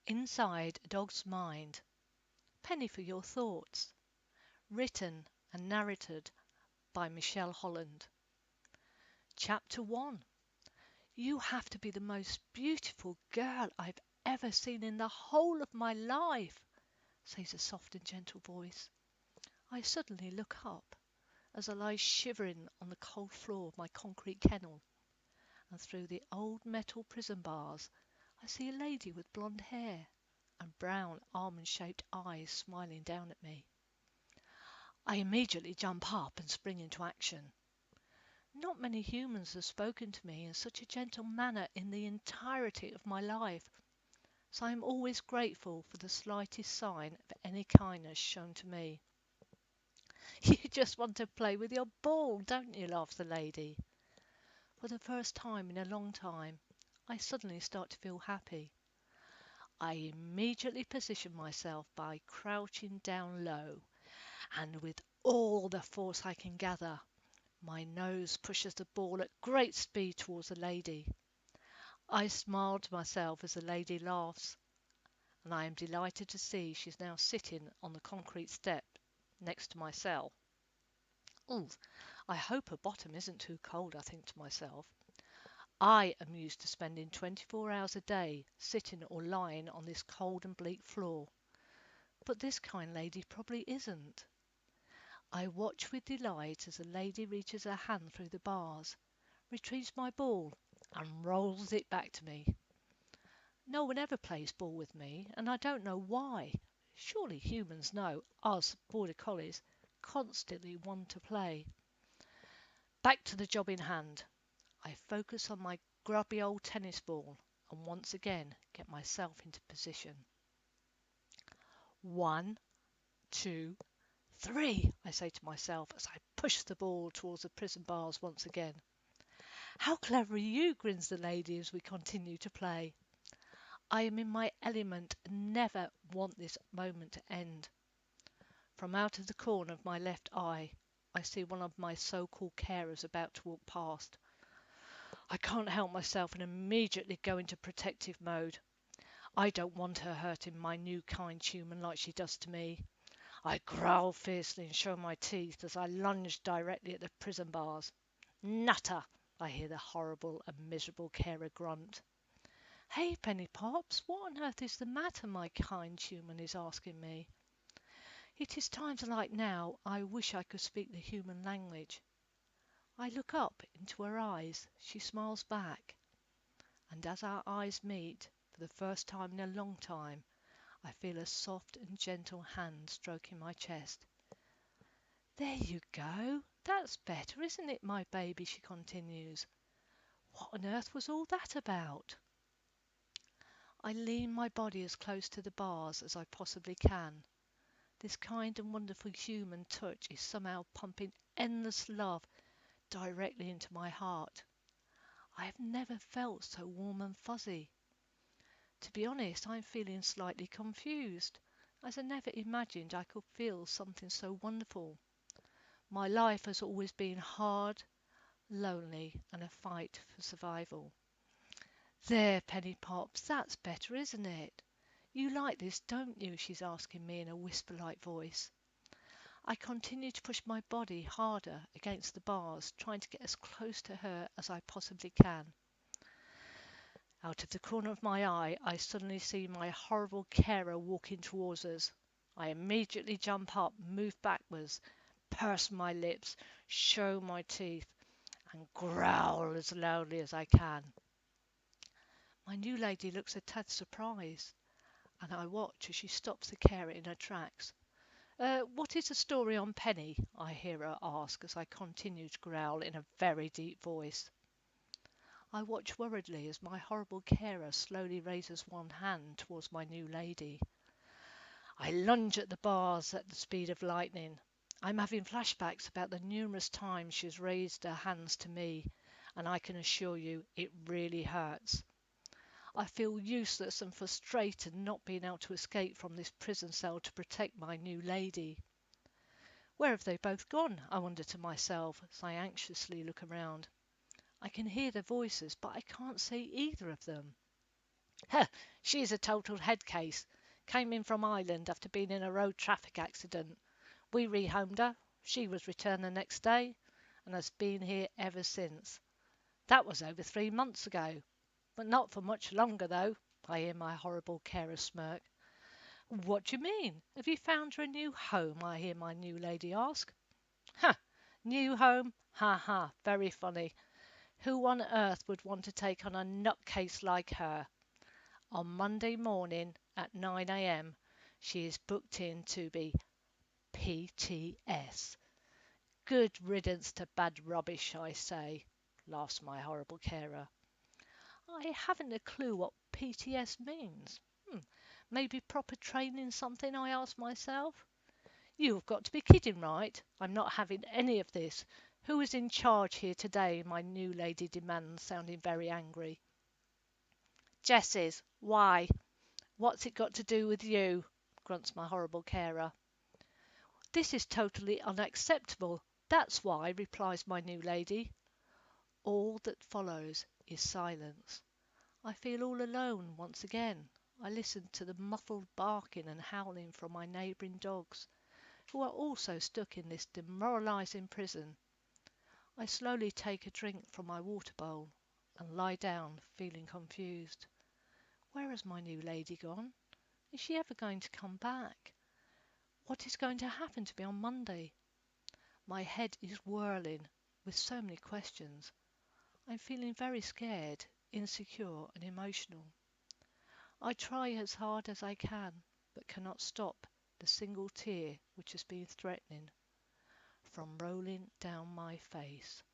Inside a Dog's Mind. Penny for Your Thoughts. Written and narrated by Michelle Holland. Chapter 1. You have to be the most beautiful girl I've ever seen in the whole of my life, says a soft and gentle voice. I suddenly look up as I lie shivering on the cold floor of my concrete kennel, and through the old metal prison bars I see a lady with blonde hair and brown almond-shaped eyes smiling down at me. I immediately jump up and spring into action. Not many humans have spoken to me in such a gentle manner in the entirety of my life, so I am always grateful for the slightest sign of any kindness shown to me. You just want to play with your ball, don't you? Laughs the lady. For the first time in a long time, I suddenly start to feel happy. I immediately position myself by crouching down low, and with all the force I can gather, my nose pushes the ball at great speed towards the lady. I smile to myself as the lady laughs, and I am delighted to see she's now sitting on the concrete step next to my cell. Ooh, I hope her bottom isn't too cold, I think to myself. I am used to spending 24 hours a day sitting or lying on this cold and bleak floor, but this kind lady probably isn't. I watch with delight as the lady reaches her hand through the bars, retrieves my ball, and rolls it back to me. No one ever plays ball with me, and I don't know why. Surely humans know us border collies constantly want to play. Back to the job in hand. I focus on my grubby old tennis ball and once again get myself into position. 1, 2, 3, I say to myself as I push the ball towards the prison bars once again. How clever are you, grins the lady as we continue to play. I am in my element and never want this moment to end. From out of the corner of my left eye, I see one of my so-called carers about to walk past. I can't help myself and immediately go into protective mode. I don't want her hurting my new kind human like she does to me. I growl fiercely and show my teeth as I lunge directly at the prison bars. Nutter! I hear the horrible and miserable carer grunt. Hey, Penny Pops, what on earth is the matter, my kind human is asking me. It is times like now I wish I could speak the human language. I look up into her eyes, she smiles back, and as our eyes meet, for the first time in a long time, I feel a soft and gentle hand stroking my chest. There you go, that's better, isn't it, my baby, she continues. What on earth was all that about? I lean my body as close to the bars as I possibly can. This kind and wonderful human touch is somehow pumping endless love directly into my heart. I have never felt so warm and fuzzy. To be honest, I'm feeling slightly confused, as I never imagined I could feel something so wonderful. My life has always been hard, lonely, and a fight for survival. There, Penny Pops, that's better, isn't it? You like this, don't you? She's asking me in a whisper-like voice. I continue to push my body harder against the bars, trying to get as close to her as I possibly can. Out of the corner of my eye, I suddenly see my horrible carer walking towards us. I immediately jump up, move backwards, purse my lips, show my teeth, and growl as loudly as I can. My new lady looks a tad surprised, and I watch as she stops the carer in her tracks. What is the story on Penny? I hear her ask as I continue to growl in a very deep voice. I watch worriedly as my horrible carer slowly raises one hand towards my new lady. I lunge at the bars at the speed of lightning. I'm having flashbacks about the numerous times she has raised her hands to me, and I can assure you it really hurts. I feel useless and frustrated not being able to escape from this prison cell to protect my new lady. Where have they both gone? I wonder to myself as I anxiously look around. I can hear their voices, but I can't see either of them. Huh, she's a total head case. Came in from Ireland after being in a road traffic accident. We rehomed her. She was returned the next day and has been here ever since. That was over 3 months ago. But not for much longer, though. I hear my horrible carer smirk. What do you mean? Have you found her a new home? I hear my new lady ask. Ha! New home? Ha ha! Very funny. Who on earth would want to take on a nutcase like her? On Monday morning at 9 a.m., she is booked in to be PTS. Good riddance to bad rubbish, I say, laughs my horrible carer. I haven't a clue what PTS means. Maybe proper training something, I ask myself. You've got to be kidding, right? I'm not having any of this. Who is in charge here today? My new lady demands, sounding very angry. Jess is. Why? What's it got to do with you? Grunts my horrible carer. This is totally unacceptable. That's why, replies my new lady. All that follows is silence. I feel all alone once again. I listen to the muffled barking and howling from my neighbouring dogs, who are also stuck in this demoralising prison. I slowly take a drink from my water bowl and lie down, feeling confused. Where has my new lady gone? Is she ever going to come back? What is going to happen to me on Monday? My head is whirling with so many questions. I'm feeling very scared, insecure, and emotional. I try as hard as I can, but cannot stop the single tear which has been threatening from rolling down my face.